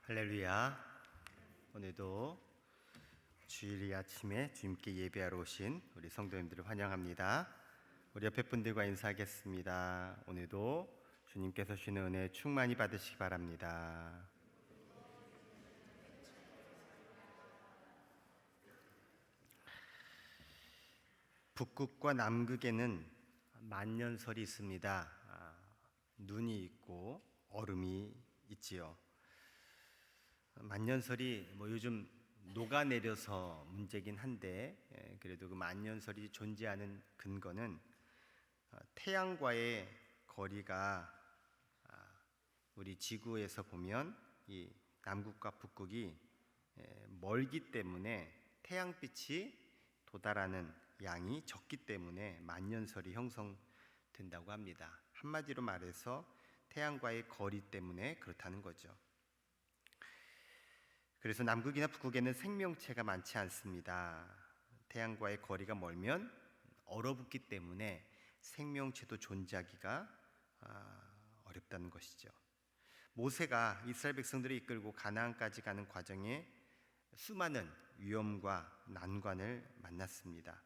할렐루야. 오늘도 주일 아침에 주님께 예배하러 오신 우리 성도님들을 환영합니다. 우리 옆에 분들과 인사하겠습니다. 오늘도 주님께서 주시는 은혜 충만히 받으시기 바랍니다. 북극과 남극에는 만년설이 있습니다. 눈이 있고 얼음이 있지요. 만년설이 요즘 녹아내려서 문제긴 한데, 그래도 그 만년설이 존재하는 근거는 태양과의 거리가 우리 지구에서 보면 이 남극과 북극이 멀기 때문에 태양빛이 도달하는 양이 적기 때문에 만년설이 형성된다고 합니다. 한마디로 말해서 태양과의 거리 때문에 그렇다는 거죠. 그래서 남극이나 북극에는 생명체가 많지 않습니다. 태양과의 거리가 멀면 얼어붙기 때문에 생명체도 존재하기가 어렵다는 것이죠. 모세가 이스라엘 백성들을 이끌고 가나안까지 가는 과정에 수많은 위험과 난관을 만났습니다.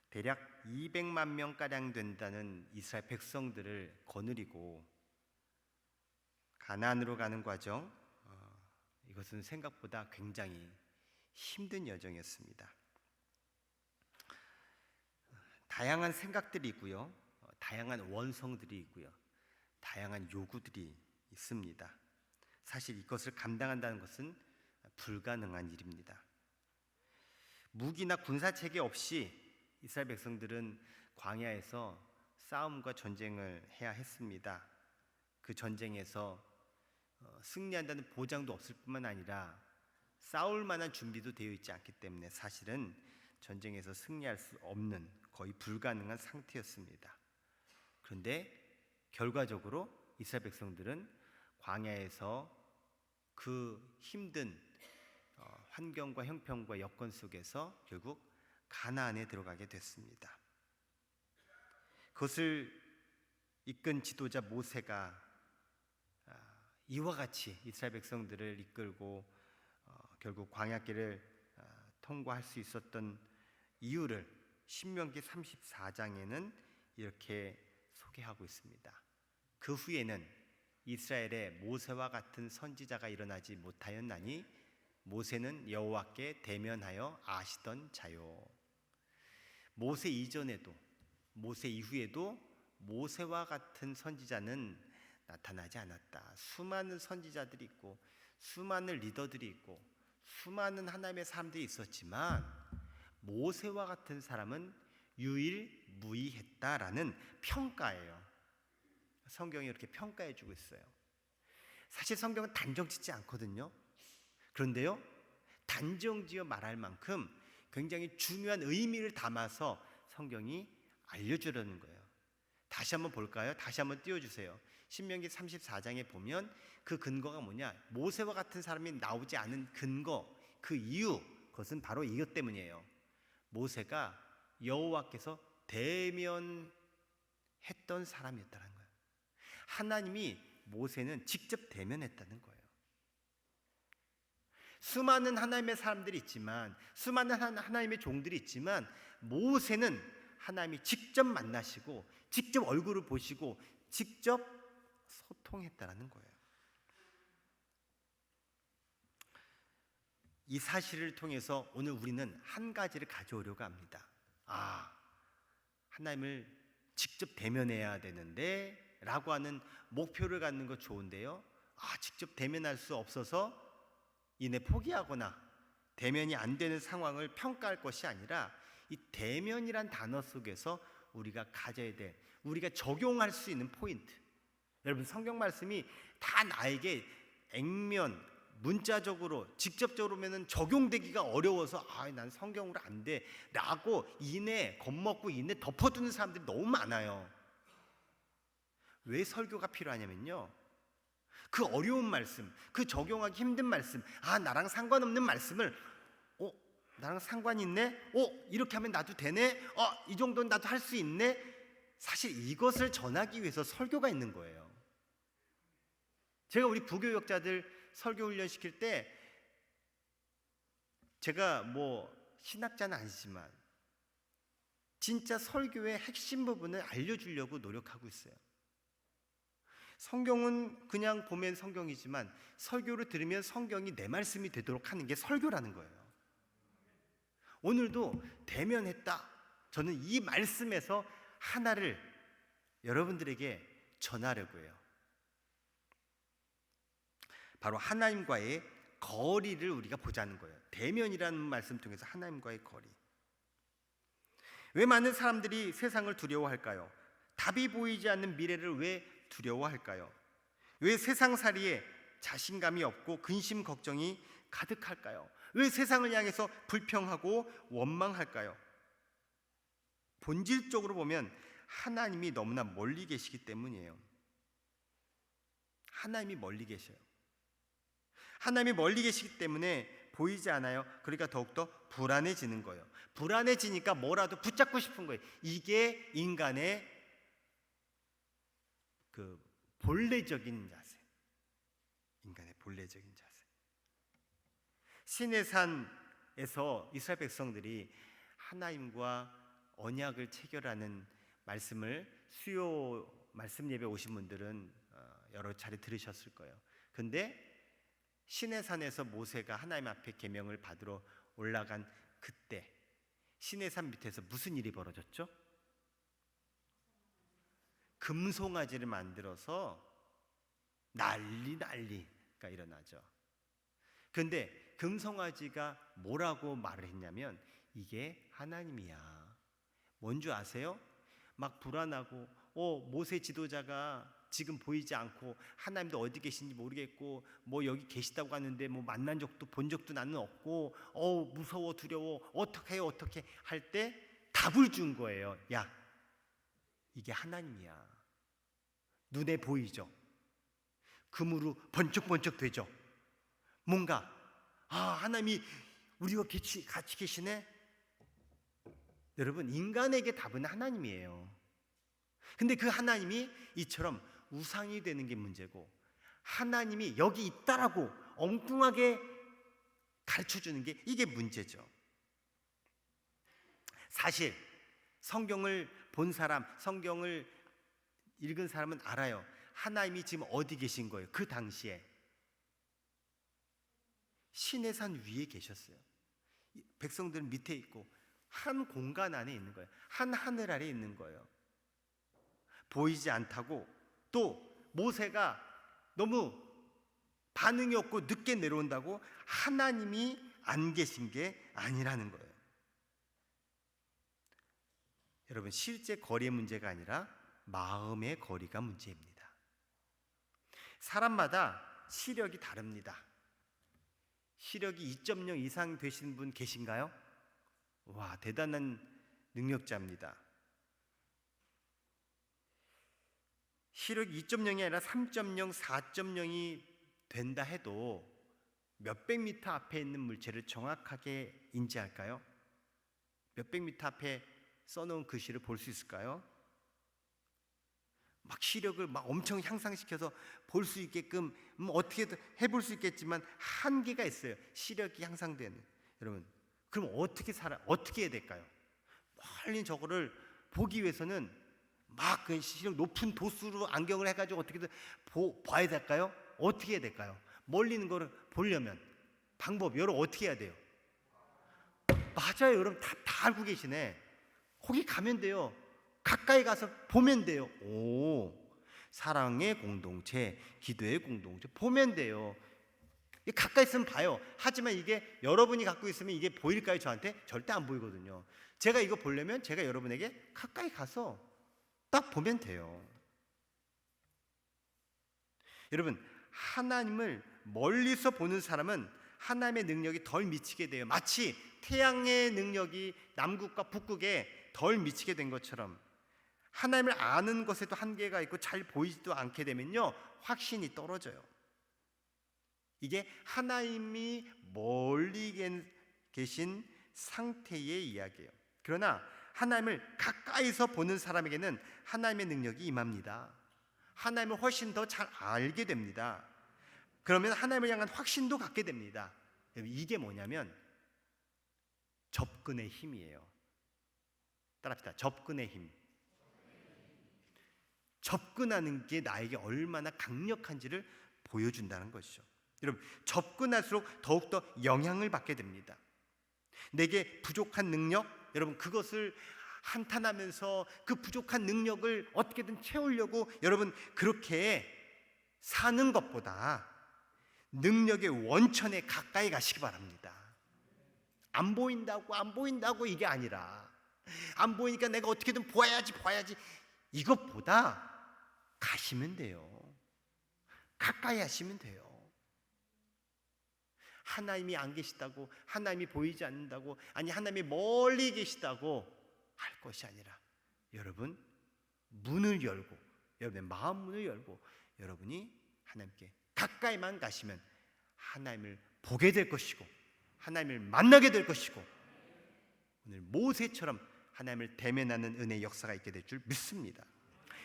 대략 200만 명가량 된다는 이스라엘 백성들을 거느리고 가나안으로 가는 과정, 이것은 생각보다 굉장히 힘든 여정이었습니다. 다양한 생각들이 있고요, 다양한 원성들이 있고요, 다양한 요구들이 있습니다. 사실 이것을 감당한다는 것은 불가능한 일입니다. 무기나 군사체계 없이 이스라엘 백성들은 광야에서 싸움과 전쟁을 해야 했습니다. 그 전쟁에서 승리한다는 보장도 없을 뿐만 아니라 싸울 만한 준비도 되어 있지 않기 때문에 사실은 전쟁에서 승리할 수 없는 거의 불가능한 상태였습니다. 그런데 결과적으로 이스라엘 백성들은 광야에서 그 힘든 환경과 형편과 여건 속에서 결국 가나안에 들어가게 됐습니다. 그것을 이끈 지도자 모세가 이와 같이 이스라엘 백성들을 이끌고 결국 광야길을 통과할 수 있었던 이유를 신명기 34장에는 이렇게 소개하고 있습니다. 그 후에는 이스라엘에 모세와 같은 선지자가 일어나지 못하였나니 모세는 여호와께 대면하여 아시던 자요. 모세 이전에도 모세 이후에도 모세와 같은 선지자는 나타나지 않았다. 수많은 선지자들이 있고 수많은 리더들이 있고 수많은 하나님의 사람들이 있었지만 모세와 같은 사람은 유일무이했다라는 평가예요. 성경이 이렇게 평가해 주고 있어요. 사실 성경은 단정짓지 않거든요. 그런데요, 단정지어 말할 만큼 굉장히 중요한 의미를 담아서 성경이 알려주려는 거예요. 다시 한번 볼까요? 다시 한번 띄워주세요. 신명기 34장에 보면 그 근거가 뭐냐? 모세와 같은 사람이 나오지 않은 근거, 그 이유, 그것은 바로 이것 때문이에요. 모세가 여호와께서 대면했던 사람이었다는 거예요. 하나님이 모세는 직접 대면했다는 거예요. 수많은 하나님의 사람들이 있지만, 수많은 하나님의 종들이 있지만 모세는 하나님이 직접 만나시고 직접 얼굴을 보시고 직접 소통했다는 거예요. 이 사실을 통해서 오늘 우리는 한 가지를 가져오려고 합니다. 하나님을 직접 대면해야 되는데 라고 하는 목표를 갖는 것 좋은데요, 직접 대면할 수 없어서 이내 포기하거나 대면이 안 되는 상황을 평가할 것이 아니라 이 대면이란 단어 속에서 우리가 가져야 될, 우리가 적용할 수 있는 포인트. 여러분, 성경 말씀이 다 나에게 액면, 문자적으로, 직접적으로는 적용되기가 어려워서 난 성경으로 안 돼 라고 이내 겁먹고 이내 덮어두는 사람들이 너무 많아요. 왜 설교가 필요하냐면요, 그 어려운 말씀, 그 적용하기 힘든 말씀, 나랑 상관없는 말씀을 나랑 상관이 있네? 이렇게 하면 나도 되네? 이 정도는 나도 할 수 있네? 사실 이것을 전하기 위해서 설교가 있는 거예요. 제가 우리 부교역자들 설교 훈련 시킬 때 제가 뭐 신학자는 아니지만 진짜 설교의 핵심 부분을 알려주려고 노력하고 있어요. 성경은 그냥 보면 성경이지만 설교를 들으면 성경이 내 말씀이 되도록 하는 게 설교라는 거예요. 오늘도 대면했다. 저는 이 말씀에서 하나를 여러분들에게 전하려고 해요. 바로 하나님과의 거리를 우리가 보자는 거예요. 대면이라는 말씀 통해서 하나님과의 거리. 왜 많은 사람들이 세상을 두려워할까요? 답이 보이지 않는 미래를 왜 두려워할까요? 왜 세상살이에 자신감이 없고 근심 걱정이 가득할까요? 왜 세상을 향해서 불평하고 원망할까요? 본질적으로 보면 하나님이 너무나 멀리 계시기 때문이에요. 하나님이 멀리 계셔요. 하나님이 멀리 계시기 때문에 보이지 않아요. 그러니까 더욱더 불안해지는 거예요. 불안해지니까 뭐라도 붙잡고 싶은 거예요. 이게 인간의 그 본래적인 자세. 인간의 본래적인 자세. 시내산에서 이스라엘 백성들이 하나님과 언약을 체결하는 말씀을 수요 말씀 예배 오신 분들은 여러 차례 들으셨을 거예요. 근데 시내산에서 모세가 하나님 앞에 계명을 받으러 올라간 그때 시내산 밑에서 무슨 일이 벌어졌죠? 금송아지를 만들어서 난리가 일어나죠. 그런데 금송아지가 뭐라고 말을 했냐면 이게 하나님이야. 뭔지 아세요? 막 불안하고 모세 지도자가 지금 보이지 않고 하나님도 어디 계신지 모르겠고 뭐 여기 계시다고 하는데 뭐 만난 적도 본 적도 나는 없고 무서워 두려워 어떻게 해요 어떻게 할 때 답을 준 거예요. 야 이게 하나님이야. 눈에 보이죠? 금으로 번쩍번쩍 되죠? 뭔가 하나님이 우리와 같이 계시네? 여러분 인간에게 답은 하나님이에요. 근데 그 하나님이 이처럼 우상이 되는 게 문제고 하나님이 여기 있다라고 엉뚱하게 가르쳐주는 게 이게 문제죠. 사실 성경을 본 사람, 성경을 읽은 사람은 알아요. 하나님이 지금 어디 계신 거예요? 그 당시에 시내산 위에 계셨어요. 백성들은 밑에 있고 한 공간 안에 있는 거예요. 한 하늘 아래 있는 거예요. 보이지 않다고 또 모세가 너무 반응이 없고 늦게 내려온다고 하나님이 안 계신 게 아니라는 거예요. 여러분 실제 거리의 문제가 아니라 마음의 거리가 문제입니다. 사람마다 시력이 다릅니다. 시력이 2.0 이상 되시는 분 계신가요? 와, 대단한 능력자입니다. 시력이 2.0이 아니라 3.0, 4.0이 된다 해도 몇백 미터 앞에 있는 물체를 정확하게 인지할까요? 몇백 미터 앞에 써놓은 글씨를 볼 수 있을까요? 막 시력을 막 엄청 향상시켜서 볼 수 있게끔 어떻게든 해볼 수 있겠지만 한계가 있어요. 시력이 향상되는. 여러분, 그럼 어떻게 해야 될까요? 멀리 저거를 보기 위해서는 막 그 시력 높은 도수로 안경을 해가지고 어떻게든 봐야 될까요? 어떻게 해야 될까요? 멀리 있는 거를 보려면 방법 여러분 어떻게 해야 돼요? 맞아요, 여러분 다 알고 계시네. 거기 가면 돼요. 가까이 가서 보면 돼요. 사랑의 공동체, 기도의 공동체 보면 돼요. 가까이 있으면 봐요. 하지만 이게 여러분이 갖고 있으면 이게 보일까요? 저한테? 절대 안 보이거든요. 제가 이거 보려면 제가 여러분에게 가까이 가서 딱 보면 돼요. 여러분, 하나님을 멀리서 보는 사람은 하나님의 능력이 덜 미치게 돼요. 마치 태양의 능력이 남극과 북극에 덜 미치게 된 것처럼 하나님을 아는 것에도 한계가 있고 잘 보이지도 않게 되면요, 확신이 떨어져요. 이게 하나님이 멀리 계신 상태의 이야기예요. 그러나 하나님을 가까이서 보는 사람에게는 하나님의 능력이 임합니다. 하나님을 훨씬 더 잘 알게 됩니다. 그러면 하나님을 향한 확신도 갖게 됩니다. 이게 뭐냐면 접근의 힘이에요. 따라합시다. 접근의 힘. 접근하는 게 나에게 얼마나 강력한지를 보여준다는 것이죠. 여러분, 접근할수록 더욱더 영향을 받게 됩니다. 내게 부족한 능력, 여러분 그것을 한탄하면서 그 부족한 능력을 어떻게든 채우려고 여러분 그렇게 사는 것보다 능력의 원천에 가까이 가시기 바랍니다. 안 보인다고 이게 아니라, 안 보이니까 내가 어떻게든 봐야지 이것보다 가시면 돼요. 가까이 하시면 돼요. 하나님이 안 계시다고, 하나님이 보이지 않는다고, 아니 하나님이 멀리 계시다고 할 것이 아니라 여러분 문을 열고, 여러분의 마음 문을 열고 여러분이 하나님께 가까이만 가시면 하나님을 보게 될 것이고 하나님을 만나게 될 것이고 오늘 모세처럼 하나님을 대면하는 은혜의 역사가 있게 될 줄 믿습니다.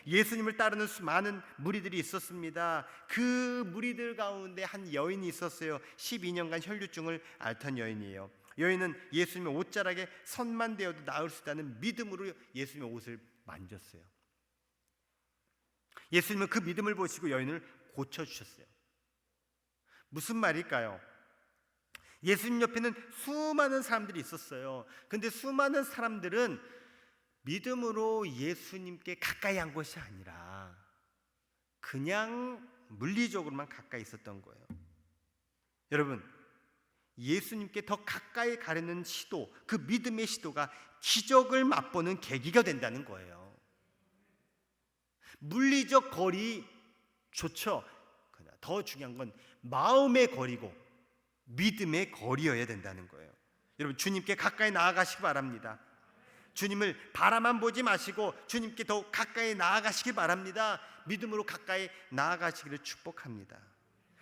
예수님을 따르는 수많은 무리들이 있었습니다. 그 무리들 가운데 한 여인이 있었어요. 12년간 혈류증을 앓던 여인이에요. 여인은 예수님의 옷자락에 선만 대어도 나을 수 있다는 믿음으로 예수님의 옷을 만졌어요. 예수님은 그 믿음을 보시고 여인을 고쳐주셨어요. 무슨 말일까요? 예수님 옆에는 수많은 사람들이 있었어요. 근데 수많은 사람들은 믿음으로 예수님께 가까이 한 것이 아니라 그냥 물리적으로만 가까이 있었던 거예요. 여러분, 예수님께 더 가까이 가려는 시도, 그 믿음의 시도가 기적을 맛보는 계기가 된다는 거예요. 물리적 거리 좋죠. 그러나 더 중요한 건 마음의 거리고 믿음의 거리여야 된다는 거예요. 여러분, 주님께 가까이 나아가시기 바랍니다. 주님을 바라만 보지 마시고 주님께 더욱 가까이 나아가시기 바랍니다. 믿음으로 가까이 나아가시기를 축복합니다.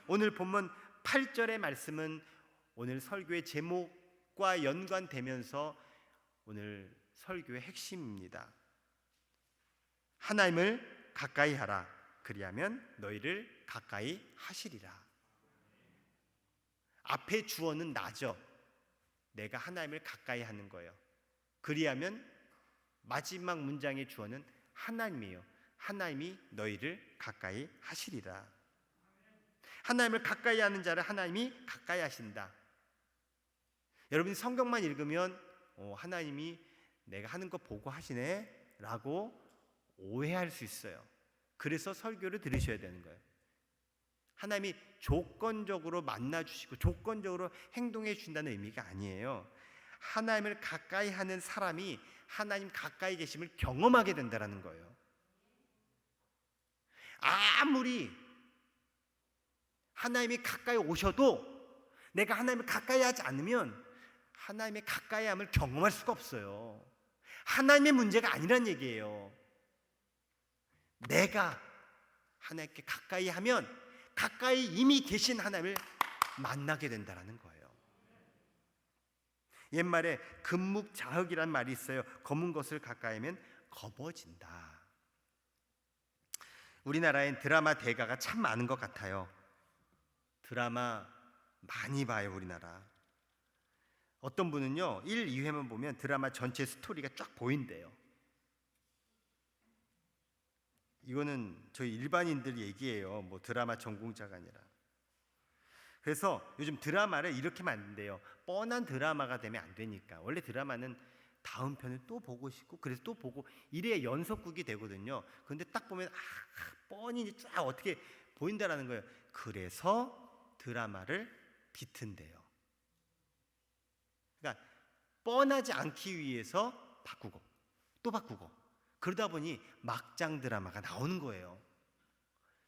오늘 본문 8절의 말씀은 오늘 설교의 제목과 연관되면서 오늘 설교의 핵심입니다. 하나님을 가까이 하라. 그리하면 너희를 가까이 하시리라. 앞에 주어는 나죠. 내가 하나님을 가까이 하는 거예요. 그리하면 마지막 문장의 주어는 하나님이에요. 하나님이 너희를 가까이 하시리라. 하나님을 가까이 하는 자를 하나님이 가까이 하신다. 여러분이 성경만 읽으면 하나님이 내가 하는 거 보고 하시네 라고 오해할 수 있어요. 그래서 설교를 들으셔야 되는 거예요. 하나님이 조건적으로 만나주시고 조건적으로 행동해 주신다는 의미가 아니에요. 하나님을 가까이 하는 사람이 하나님 가까이 계심을 경험하게 된다는 거예요. 아무리 하나님이 가까이 오셔도 내가 하나님을 가까이 하지 않으면 하나님의 가까이함을 경험할 수가 없어요. 하나님의 문제가 아니란 얘기예요. 내가 하나님께 가까이 하면 가까이 이미 계신 하나님을 만나게 된다는 거예요. 옛말에 금묵자흑이란 말이 있어요. 검은 것을 가까이 하면 검어진다. 우리나라엔 드라마 대가가 참 많은 것 같아요. 드라마 많이 봐요, 우리나라. 어떤 분은요 1, 2회만 보면 드라마 전체 스토리가 쫙 보인대요. 이거는 저희 일반인들 얘기예요. 뭐 드라마 전공자가 아니라. 그래서 요즘 드라마를 이렇게 만든대요. 뻔한 드라마가 되면 안 되니까. 원래 드라마는 다음 편을 또 보고 싶고 그래서 또 보고 이래야 연속극이 되거든요. 그런데 딱 보면 뻔히 쫙 어떻게 보인다라는 거예요. 그래서 드라마를 비튼대요. 그러니까 뻔하지 않기 위해서 바꾸고 또 바꾸고 그러다 보니 막장 드라마가 나오는 거예요.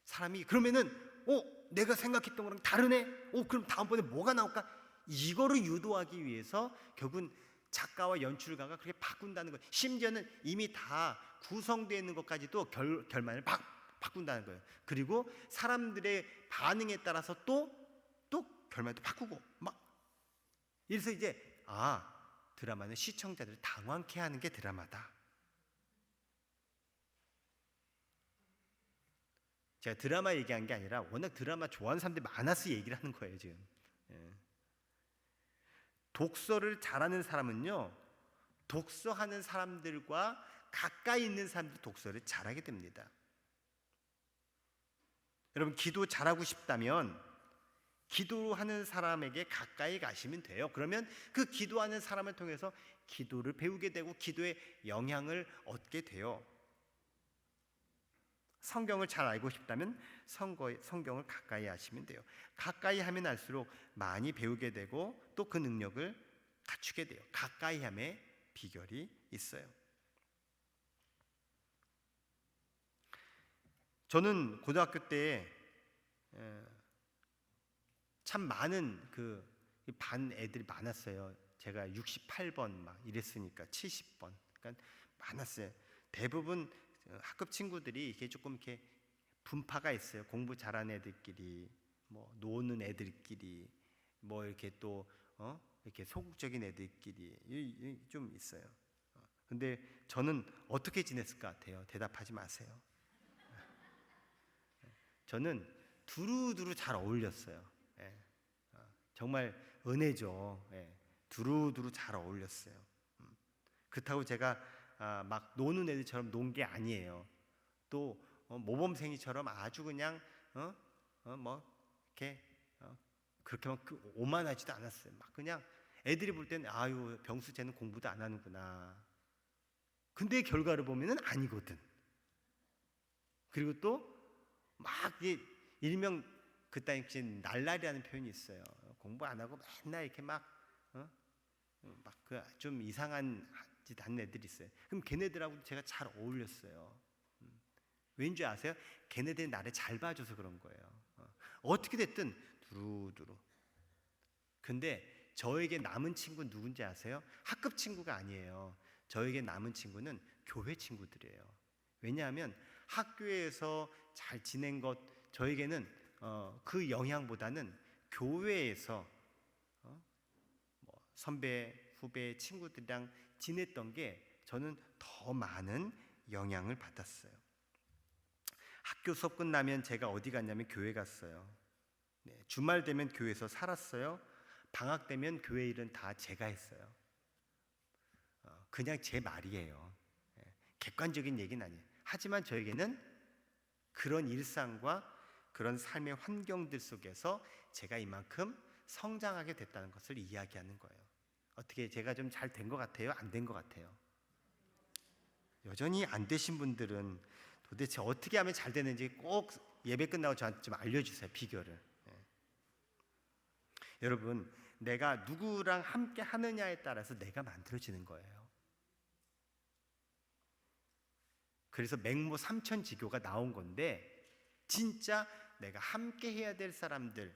사람이 그러면은 내가 생각했던 거랑 다르네? 그럼 다음번에 뭐가 나올까? 이거를 유도하기 위해서 결국은 작가와 연출가가 그렇게 바꾼다는 거예요. 심지어는 이미 다 구성되어 있는 것까지도 결말을 바꾼다는 거예요. 그리고 사람들의 반응에 따라서 또 결말도 바꾸고 막 이래서 이제 드라마는 시청자들을 당황케 하는 게 드라마다. 제가 드라마 얘기한 게 아니라 워낙 드라마 좋아하는 사람들이 많아서 얘기를 하는 거예요 지금. 예. 독서를 잘하는 사람은요, 독서하는 사람들과 가까이 있는 사람들 독서를 잘하게 됩니다. 여러분, 기도 잘하고 싶다면 기도하는 사람에게 가까이 가시면 돼요. 그러면 그 기도하는 사람을 통해서 기도를 배우게 되고 기도의 영향을 얻게 돼요. 성경을 잘 알고 싶다면 성경을 가까이 하시면 돼요. 가까이 하면 할수록 많이 배우게 되고 또 그 능력을 갖추게 돼요. 가까이 함의 비결이 있어요. 저는 고등학교 때 참 많은 그 반 애들이 많았어요. 제가 68번 막 이랬으니까 70번. 그러니까 많았어요. 대부분 학급 친구들이 이렇게 조금 이렇게 분파가 있어요. 공부 잘하는 애들끼리, 뭐 노는 애들끼리, 뭐 이렇게 또 이렇게 소극적인 애들끼리 좀 있어요. 근데 저는 어떻게 지냈을 것 같아요? 대답하지 마세요. 저는 두루두루 잘 어울렸어요. 예. 정말 은혜죠. 예. 두루두루 잘 어울렸어요. 그렇다고 제가 막 노는 애들처럼 논 게 아니에요. 또 모범생이처럼 아주 그냥 뭐 이렇게 그렇게 막 오만하지도 않았어요. 막 그냥 애들이 볼 때는 아유, 병수 쟤는 공부도 안 하는구나. 근데 결과를 보면은 아니거든. 그리고 또 막 일명 그때 날라리라는 표현이 있어요. 공부 안 하고 맨날 이렇게 막 그 좀 이상한 짓 하는 애들이 있어요. 그럼 걔네들하고 제가 잘 어울렸어요. 왠지 아세요? 걔네들이 나를 잘 봐줘서 그런 거예요. 어떻게 됐든 두루두루. 근데 저에게 남은 친구는 누군지 아세요? 학급 친구가 아니에요. 저에게 남은 친구는 교회 친구들이에요. 왜냐하면 학교에서 잘 지낸 것, 저에게는 그 영향보다는 교회에서 뭐 선배, 후배, 친구들이랑 지냈던 게 저는 더 많은 영향을 받았어요. 학교 수업 끝나면 제가 어디 갔냐면 교회 갔어요. 네, 주말 되면 교회에서 살았어요. 방학 되면 교회 일은 다 제가 했어요. 그냥 제 말이에요. 객관적인 얘기는 아니에요. 하지만 저에게는 그런 일상과 그런 삶의 환경들 속에서 제가 이만큼 성장하게 됐다는 것을 이야기하는 거예요. 어떻게 제가 좀 잘 된 것 같아요? 안 된 것 같아요? 여전히 안 되신 분들은 도대체 어떻게 하면 잘 되는지 꼭 예배 끝나고 저한테 좀 알려주세요. 비결을. 여러분, 내가 누구랑 함께 하느냐에 따라서 내가 만들어지는 거예요. 그래서 맹모 삼천지교가 나온 건데, 진짜 내가 함께 해야 될 사람들,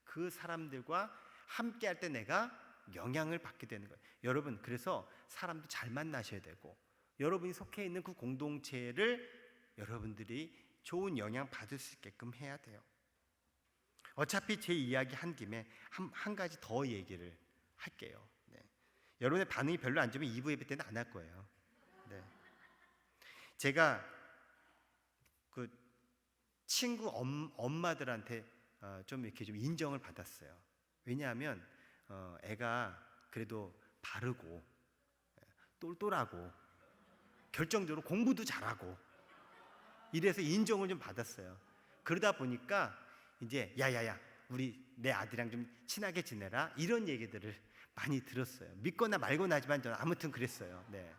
그 사람들과 함께 할 때 내가 영향을 받게 되는 거예요. 여러분, 그래서 사람도 잘 만나셔야 되고, 여러분이 속해 있는 그 공동체를 여러분들이 좋은 영향 받을 수 있게끔 해야 돼요. 어차피 제 이야기 한 김에 한 가지 더 얘기를 할게요. 네. 여러분의 반응이 별로 안 좋으면 2부 예배 때는 안 할 거예요. 네. 제가 그 친구 엄마들한테 좀 이렇게 좀 인정을 받았어요. 왜냐하면 애가 그래도 바르고 똘똘하고 결정적으로 공부도 잘하고 이래서 인정을 좀 받았어요. 그러다 보니까 이제 야야야, 내 아들이랑 좀 친하게 지내라, 이런 얘기들을 많이 들었어요. 믿거나 말거나 하지만 저는 아무튼 그랬어요. 네.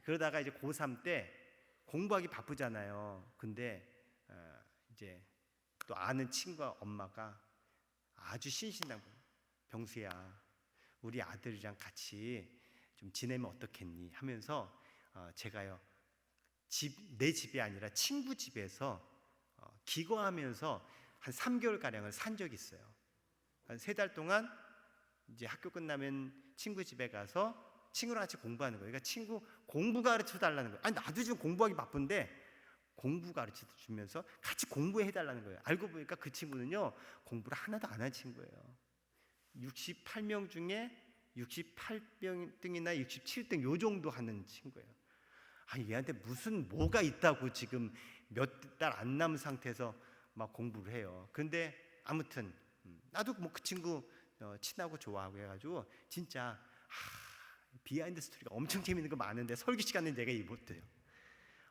그러다가 이제 고3 때 공부하기 바쁘잖아요. 근데 이제 또 아는 친구와 엄마가 아주 신신당부해요. 병수야, 우리 아들이랑 같이 좀 지내면 어떻겠니 하면서 제가요, 내 집이 아니라 친구 집에서 기거하면서 한 3개월가량을 산 적이 있어요. 한 3달 동안 이제 학교 끝나면 친구 집에 가서 친구랑 같이 공부하는 거예요. 그러니까 친구 공부 가르쳐 달라는 거예요. 아니, 나도 지금 공부하기 바쁜데 공부 가르쳐 주면서 같이 공부해 달라는 거예요. 알고 보니까 그 친구는요, 공부를 하나도 안 한 친구예요. 68명 중에 68등이나 67등 요 정도 하는 친구예요. 아니, 얘한테 뭐가 있다고 지금 몇 달 안 남은 상태에서 막 공부를 해요. 근데 아무튼 나도 뭐 그 친구 친하고 좋아하고 해가지고 진짜 비하인드 스토리가 엄청 재밌는 거 많은데 설교 시간에 내가 이 못해요.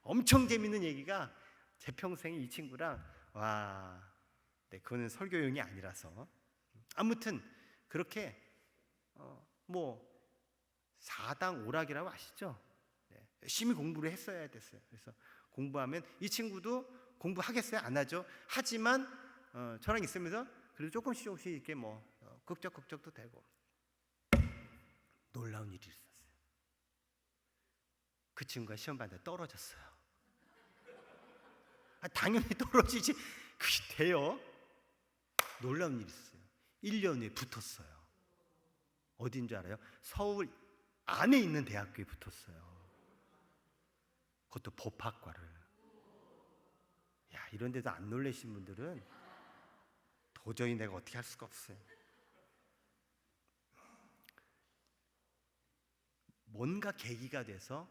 엄청 재밌는 얘기가 제 평생에 이 친구랑 네, 그거는 설교용이 아니라서 아무튼 그렇게 뭐 4당 오락이라고 아시죠? 네, 열심히 공부를 했어야 됐어요. 그래서 공부하면 이 친구도 공부하겠어요? 안 하죠? 하지만 저랑 있으면서 그래도 조금씩 이렇게 뭐 극적도 되고. 놀라운 일이 있었어요. 그 친구가 시험 봤는데 떨어졌어요. 당연히 떨어지지. 그게 돼요? 놀라운 일이 있었어요. 1년 후에 붙었어요. 어딘 줄 알아요? 서울 안에 있는 대학교에 붙었어요. 그것도 법학과를. 야, 이런 데도 안 놀라신 분들은 도저히 내가 어떻게 할 수가 없어요. 뭔가 계기가 돼서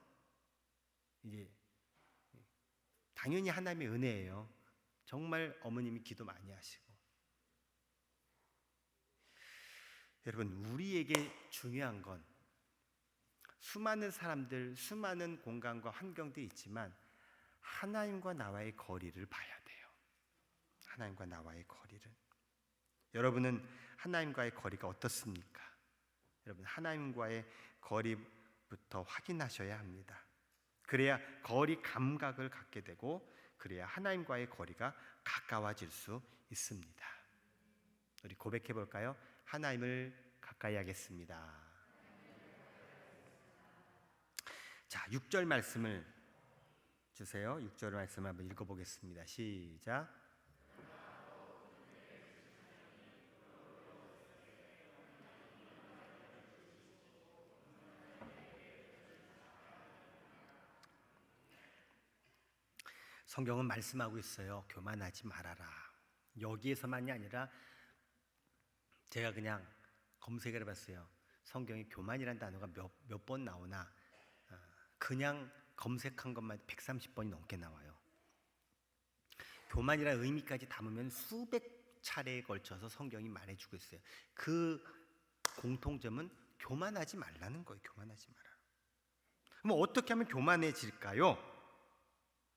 이제 당연히 하나님의 은혜예요. 정말 어머님이 기도 많이 하시고. 여러분, 우리에게 중요한 건 수많은 사람들, 수많은 공간과 환경들이 있지만 하나님과 나와의 거리를 봐야 돼요. 하나님과 나와의 거리를. 여러분은 하나님과의 거리가 어떻습니까? 여러분, 하나님과의 거리부터 확인하셔야 합니다. 그래야 거리 감각을 갖게 되고 그래야 하나님과의 거리가 가까워질 수 있습니다. 우리 고백해 볼까요? 하나님을 가까이 하겠습니다. 자, 6절 말씀을 주세요. 6절 말씀을 한번 읽어보겠습니다. 시작. 성경은 말씀하고 있어요. 교만하지 말아라. 여기에서만이 아니라 제가 그냥 검색을 해봤어요. 성경에 교만이라는 단어가 몇 번 나오나 그냥 검색한 것만 130번이 넘게 나와요. 교만이라는 의미까지 담으면 수백 차례에 걸쳐서 성경이 말해주고 있어요. 그 공통점은 교만하지 말라는 거예요. 교만하지 마라. 그럼 어떻게 하면 교만해질까요?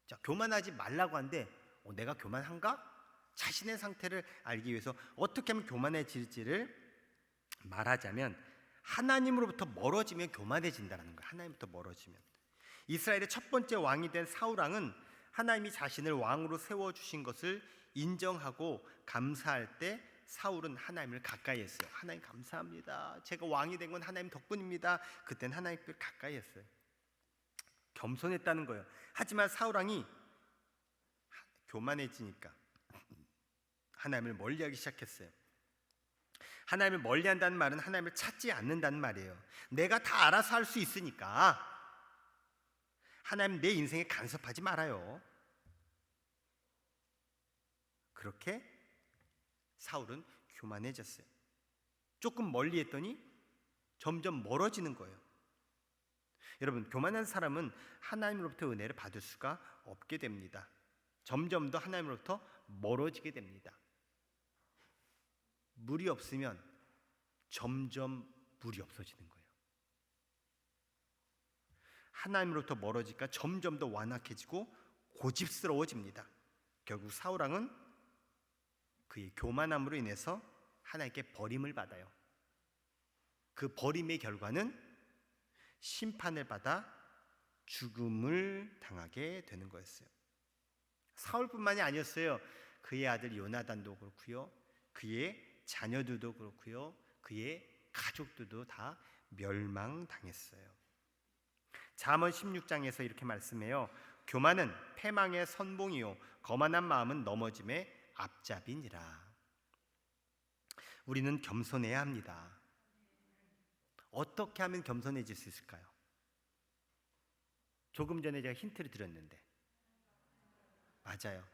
자, 교만하지 말라고 하는데 내가 교만한가? 자신의 상태를 알기 위해서 어떻게 하면 교만해질지를 말하자면 하나님으로부터 멀어지면 교만해진다는 거예요. 하나님부터 멀어지면. 이스라엘의 첫 번째 왕이 된 사울왕은 하나님이 자신을 왕으로 세워주신 것을 인정하고 감사할 때 사울은 하나님을 가까이 했어요. 하나님 감사합니다. 제가 왕이 된 건 하나님 덕분입니다. 그때는 하나님을 가까이 했어요. 겸손했다는 거예요. 하지만 사울왕이 교만해지니까 하나님을 멀리하기 시작했어요. 하나님을 멀리한다는 말은 하나님을 찾지 않는다는 말이에요. 내가 다 알아서 할 수 있으니까 하나님 내 인생에 간섭하지 말아요. 그렇게 사울은 교만해졌어요. 조금 멀리 했더니 점점 멀어지는 거예요. 여러분, 교만한 사람은 하나님으로부터 은혜를 받을 수가 없게 됩니다. 점점 더 하나님으로부터 멀어지게 됩니다. 물이 없으면 점점 물이 없어지는 거예요. 하나님으로부터 멀어지니까 점점 더 완악해지고 고집스러워집니다. 결국 사울왕은 그의 교만함으로 인해서 하나님께 버림을 받아요. 그 버림의 결과는 심판을 받아 죽음을 당하게 되는 거였어요. 사울뿐만이 아니었어요. 그의 아들 요나단도 그렇고요, 그의 자녀들도 그렇고요, 그의 가족들도 다 멸망당했어요. 잠언 16장에서 이렇게 말씀해요. 교만은 패망의 선봉이요 거만한 마음은 넘어짐의 앞잡이니라. 우리는 겸손해야 합니다. 어떻게 하면 겸손해질 수 있을까요? 조금 전에 제가 힌트를 드렸는데 맞아요.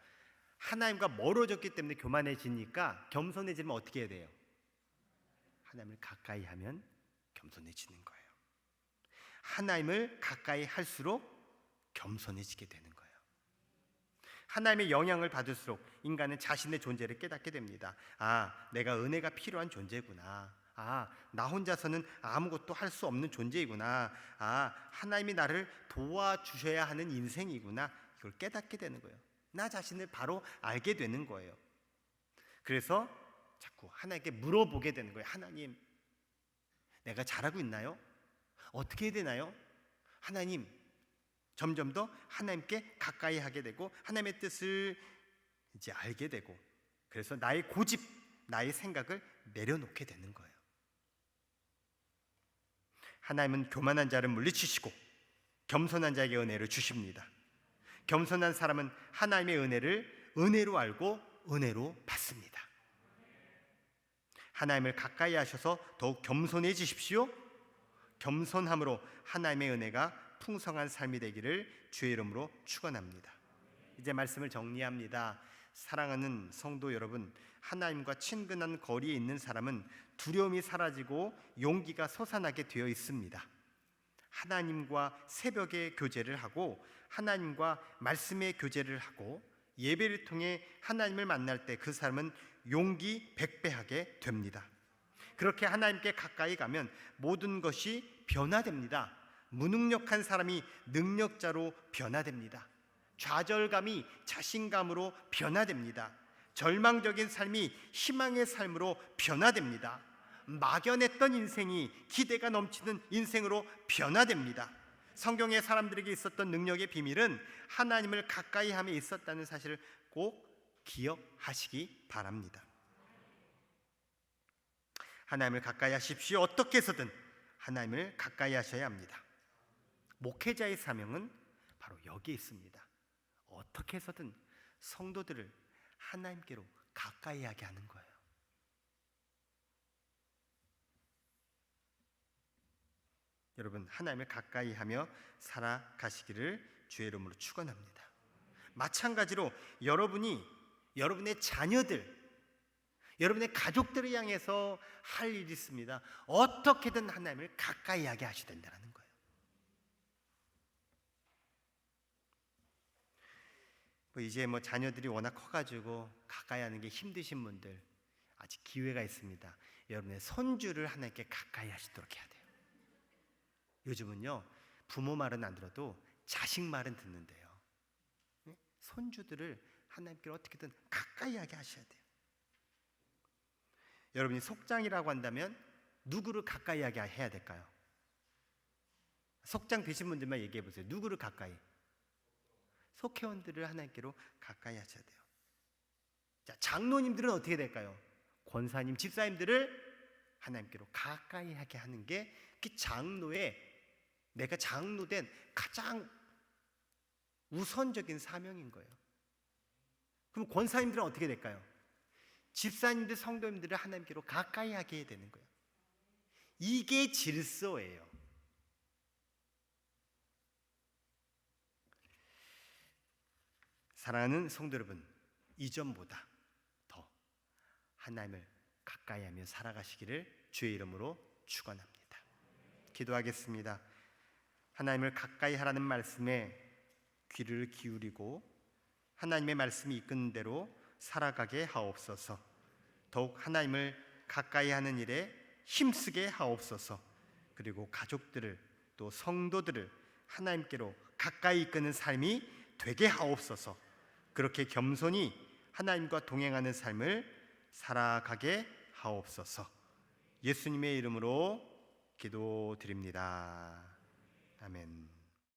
하나님과 멀어졌기 때문에 교만해지니까 겸손해지면 어떻게 해야 돼요? 하나님을 가까이 하면 겸손해지는 거예요. 하나님을 가까이 할수록 겸손해지게 되는 거예요. 하나님의 영향을 받을수록 인간은 자신의 존재를 깨닫게 됩니다. 아, 내가 은혜가 필요한 존재구나. 아, 나 혼자서는 아무것도 할 수 없는 존재이구나. 아, 하나님이 나를 도와주셔야 하는 인생이구나. 이걸 깨닫게 되는 거예요. 나 자신을 바로 알게 되는 거예요. 그래서 자꾸 하나님께 물어보게 되는 거예요. 하나님, 내가 잘하고 있나요? 어떻게 해야 되나요? 하나님, 점점 더 하나님께 가까이 하게 되고 하나님의 뜻을 이제 알게 되고, 그래서 나의 고집, 나의 생각을 내려놓게 되는 거예요. 하나님은 교만한 자를 물리치시고 겸손한 자에게 은혜를 주십니다. 겸손한 사람은 하나님의 은혜를 은혜로 알고 은혜로 받습니다. 하나님을 가까이 하셔서 더욱 겸손해지십시오. 겸손함으로 하나님의 은혜가 풍성한 삶이 되기를 주의 이름으로 축원합니다. 이제 말씀을 정리합니다. 사랑하는 성도 여러분, 하나님과 친근한 거리에 있는 사람은 두려움이 사라지고 용기가 솟아나게 되어 있습니다. 하나님과 새벽에 교제를 하고 하나님과 말씀의 교제를 하고 예배를 통해 하나님을 만날 때 그 사람은 용기 백배하게 됩니다. 그렇게 하나님께 가까이 가면 모든 것이 변화됩니다. 무능력한 사람이 능력자로 변화됩니다. 좌절감이 자신감으로 변화됩니다. 절망적인 삶이 희망의 삶으로 변화됩니다. 막연했던 인생이 기대가 넘치는 인생으로 변화됩니다. 성경의 사람들에게 있었던 능력의 비밀은 하나님을 가까이 함에 있었다는 사실을 꼭 기억하시기 바랍니다. 하나님을 가까이 하십시오. 어떻게 해서든 하나님을 가까이 하셔야 합니다. 목회자의 사명은 바로 여기에 있습니다. 어떻게 해서든 성도들을 하나님께로 가까이 하게 하는 거예요. 여러분, 하나님을 가까이 하며 살아가시기를 주의 이름으로 축원합니다. 마찬가지로 여러분의 자녀들, 여러분의 가족들을 향해서 할 일이 있습니다. 어떻게든 하나님을 가까이 하게 하셔야 된다는 거예요. 이제 자녀들이 워낙 커가지고 가까이 하는 게 힘드신 분들, 아직 기회가 있습니다. 여러분의 손주를 하나님께 가까이 하시도록 해야 돼요. 요즘은요, 부모 말은 안 들어도 자식 말은 듣는데요. 손주들을 하나님께 어떻게든 가까이 하게 하셔야 돼요. 여러분이 속장이라고 한다면 누구를 가까이 하게 해야 될까요? 속장 되신 분들만 얘기해 보세요. 누구를 가까이? 속회원들을 하나님께로 가까이 하셔야 돼요. 자, 장로님들은 어떻게 될까요? 권사님, 집사님들을 하나님께로 가까이 하게 하는 게 내가 장로된 가장 우선적인 사명인 거예요. 그럼 권사님들은 어떻게 될까요? 집사님들, 성도님들을 하나님께로 가까이 하게 해야 되는 거예요. 이게 질서예요. 사랑하는 성도 여러분, 이전보다 더 하나님을 가까이 하며 살아가시기를 주의 이름으로 축원합니다. 기도하겠습니다. 하나님을 가까이 하라는 말씀에 귀를 기울이고 하나님의 말씀이 이끄는 대로 살아가게 하옵소서. 더욱 하나님을 가까이 하는 일에 힘쓰게 하옵소서. 그리고 가족들을, 또 성도들을 하나님께로 가까이 이끄는 삶이 되게 하옵소서. 그렇게 겸손히 하나님과 동행하는 삶을 살아가게 하옵소서. 예수님의 이름으로 기도드립니다. 아멘.